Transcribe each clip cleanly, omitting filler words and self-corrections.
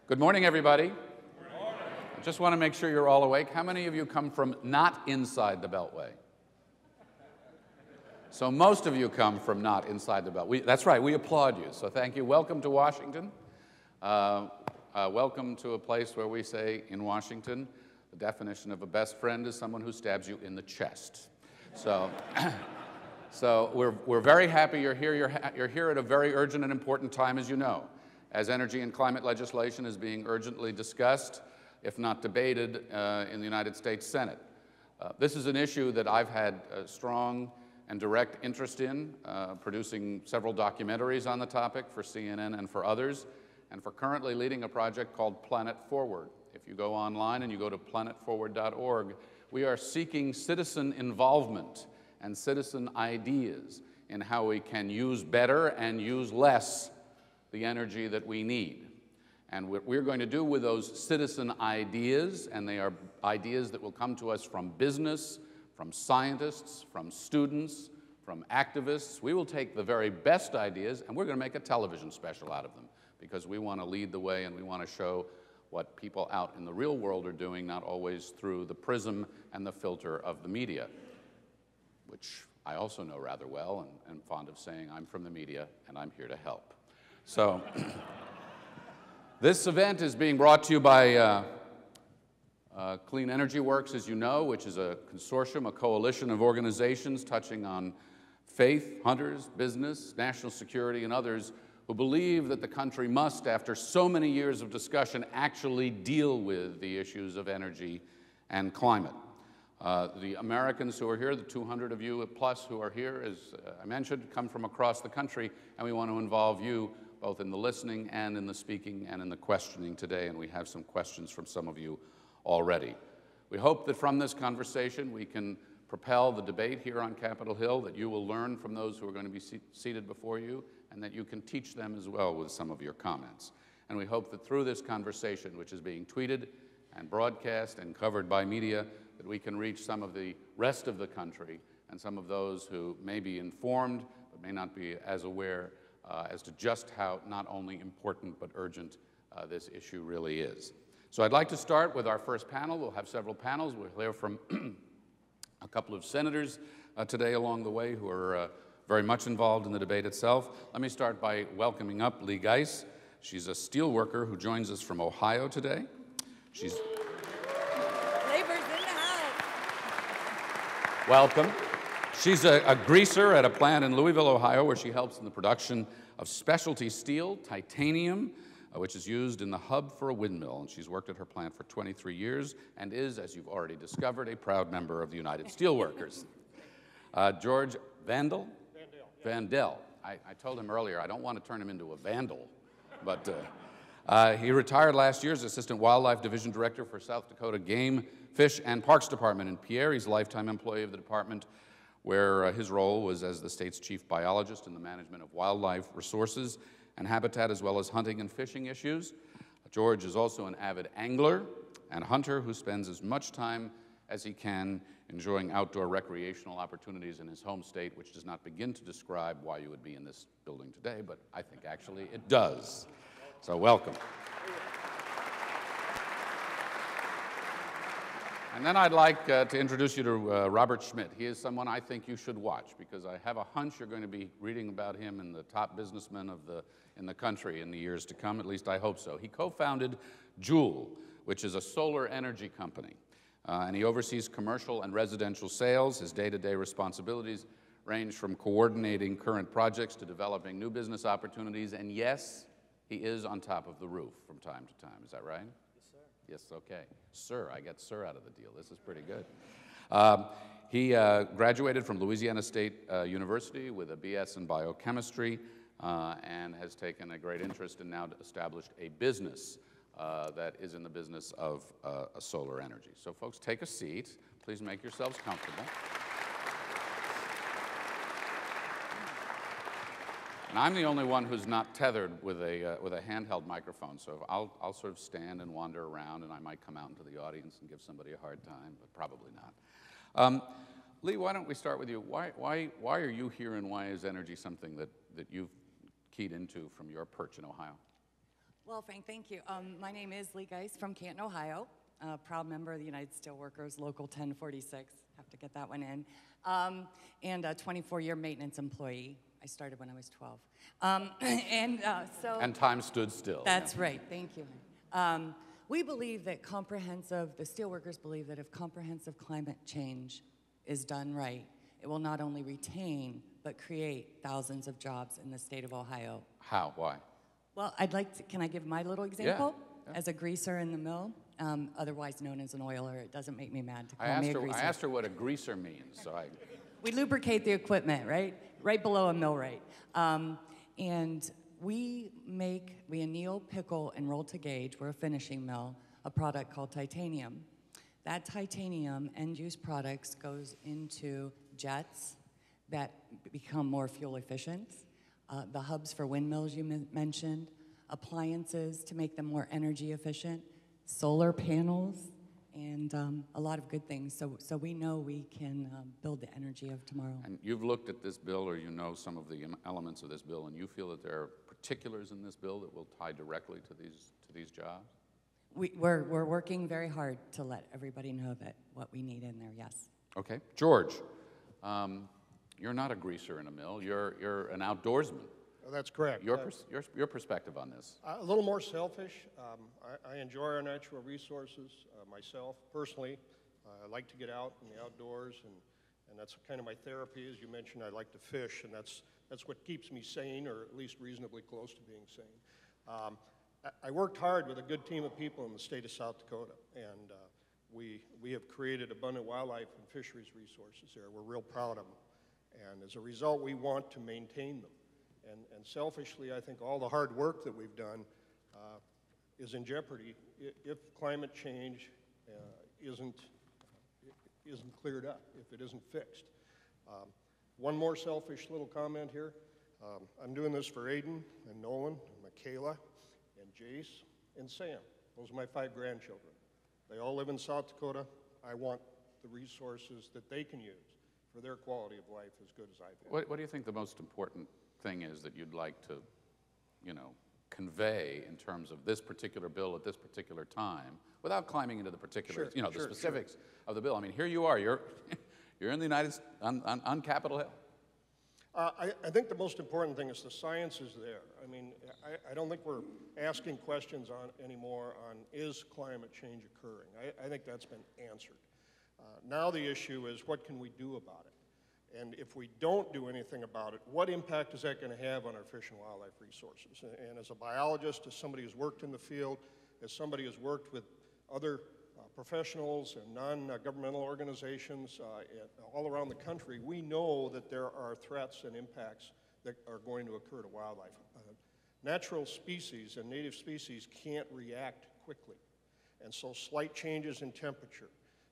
Good morning, everybody. Good morning. I just want to make sure you're all awake. How many of you come from not inside the Beltway? So most of you come from not inside the Beltway. That's right, we applaud you, so thank you. Welcome to Washington. Welcome to a place where we say in Washington, the definition of a best friend is someone who stabs you in the chest. So, we're very happy you're here. You're here at a very urgent and important time, as you know, as energy and climate legislation is being urgently discussed, if not debated, in the United States Senate. This is an issue that I've had a strong and direct interest in, producing several documentaries on the topic for CNN and for others, and for currently leading a project called Planet Forward. If you go online and you go to planetforward.org, we are seeking citizen involvement and citizen ideas in how we can use better and use less the energy that we need. And what we're going to do with those citizen ideas, and they are ideas that will come to us from business, from scientists, from students, from activists, we will take the very best ideas and we're going to make a television special out of them because we want to lead the way and we want to show what people out in the real world are doing, not always through the prism and the filter of the media, which I also know rather well and fond of saying I'm from the media and I'm here to help. So this event is being brought to you by Clean Energy Works, as you know, which is a consortium, a coalition of organizations touching on faith, hunters, business, national security, and others who believe that the country must, after so many years of discussion, actually deal with the issues of energy and climate. The Americans who are here, the 200 of you plus who are here, as I mentioned, come from across the country, and we want to involve you both in the listening and in the speaking and in the questioning today, and we have some questions from some of you already. We hope that from this conversation we can propel the debate here on Capitol Hill, that you will learn from those who are going to be seated before you, and that you can teach them as well with some of your comments. And we hope that through this conversation, which is being tweeted and broadcast and covered by media, that we can reach some of the rest of the country and some of those who may be informed but may not be as aware as to just how not only important but urgent this issue really is. So I'd like to start with our first panel. We'll have several panels. We'll hear from a couple of senators today along the way who are very much involved in the debate itself. Let me start by welcoming up Lee Geis. She's a steel worker who joins us from Ohio today. She's Labor's in the house. Welcome. She's a greaser at a plant in Louisville, Ohio, where she helps in the production of specialty steel, titanium, which is used in the hub for a windmill. And she's worked at her plant for 23 years and is, as you've already discovered, a proud member of the United Steelworkers. George Vandal? Vandal. I told him earlier I don't want to turn him into a vandal, but he retired last year as Assistant Wildlife Division Director for South Dakota Game, Fish, and Parks Department in Pierre. He's a lifetime employee of the department, where his role was as the state's chief biologist in the management of wildlife resources and habitat, as well as hunting and fishing issues. George is also an avid angler and hunter who spends as much time as he can enjoying outdoor recreational opportunities in his home state, which does not begin to describe why you would be in this building today, but I think actually it does. So welcome. And then I'd like to introduce you to Robert Schmidt. He is someone I think you should watch because I have a hunch you're going to be reading about him in the top businessmen in the country in the years to come. At least I hope so. He co-founded Joule, which is a solar energy company, and he oversees commercial and residential sales. His day-to-day responsibilities range from coordinating current projects to developing new business opportunities. And yes, he is on top of the roof from time to time. Is that right? Yes, okay. Sir, I get sir out of the deal. This is pretty good. He graduated from Louisiana State University with a BS in biochemistry and has taken a great interest and now established a business that is in the business of solar energy. So folks, take a seat. Please make yourselves comfortable. And I'm the only one who's not tethered with a handheld microphone, so I'll sort of stand and wander around, and I might come out into the audience and give somebody a hard time, but probably not. Lee, why don't we start with you? Why are you here, and why is energy something that you've keyed into from your perch in Ohio? Well, Frank, thank you. My name is Lee Geis from Canton, Ohio. A proud member of the United Steelworkers, Local 1046. Have to get that one in. And a 24-year maintenance employee. I started when I was 12. And time stood still. That's right. Thank you. We believe that the steelworkers believe that if comprehensive climate change is done right, it will not only retain, but create thousands of jobs in the state of Ohio. How? Why? Well, can I give my little example? Yeah. As a greaser in the mill, otherwise known as an oiler. It doesn't make me mad to call me a greaser. I asked her what a greaser means, so We lubricate the equipment, right? Right below a millwright. And we anneal, pickle, and roll to gauge, we're a finishing mill, a product called titanium. That titanium, end-use products, goes into jets that become more fuel efficient, the hubs for windmills you mentioned, appliances to make them more energy efficient, solar panels, and a lot of good things. So we know we can build the energy of tomorrow. And you've looked at this bill, or you know some of the elements of this bill, and you feel that there are particulars in this bill that will tie directly to these jobs? We're working very hard to let everybody know that what we need in there, yes. Okay. George, you're not a greaser in a mill. You're an outdoorsman. Oh, that's correct. Your perspective on this? A little more selfish. I enjoy our natural resources myself, personally. I like to get out in the outdoors, and that's kind of my therapy. As you mentioned, I like to fish, and that's what keeps me sane, or at least reasonably close to being sane. I worked hard with a good team of people in the state of South Dakota, and we have created abundant wildlife and fisheries resources there. We're real proud of them, and as a result, we want to maintain them. And selfishly, I think all the hard work that we've done is in jeopardy if climate change isn't cleared up, if it isn't fixed. One more selfish little comment here. I'm doing this for Aiden and Nolan and Michaela and Jace and Sam. Those are my 5 grandchildren. They all live in South Dakota. I want the resources that they can use for their quality of life as good as I've had. What do you think the most important thing is that you'd like to, convey in terms of this particular bill at this particular time, without climbing into the particulars, the specifics of the bill? I mean, here you are. You're in the on Capitol Hill. I think the most important thing is the science is there. I mean, I don't think we're asking questions anymore on is climate change occurring. I think that's been answered. Now the issue is what can we do about it? And if we don't do anything about it, what impact is that going to have on our fish and wildlife resources? And as a biologist, as somebody who's worked in the field, as somebody who's worked with other professionals and non-governmental organizations all around the country, we know that there are threats and impacts that are going to occur to wildlife. Natural species and native species can't react quickly. And so slight changes in temperature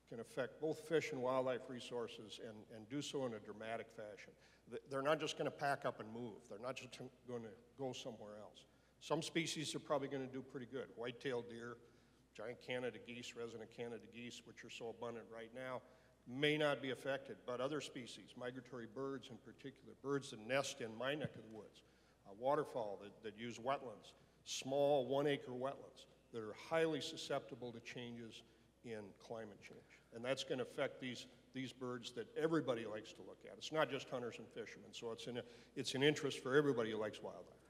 can affect both fish and wildlife resources and do so in a dramatic fashion. They're not just going to pack up and move. They're not just going to go somewhere else. Some species are probably going to do pretty good. White-tailed deer, giant Canada geese, resident Canada geese, which are so abundant right now, may not be affected, but other species, migratory birds in particular, birds that nest in my neck of the woods, waterfowl that use wetlands, small 1-acre wetlands that are highly susceptible to changes in climate change. And that's going to affect these birds that everybody likes to look at. It's not just hunters and fishermen, so it's an interest for everybody who likes wildlife.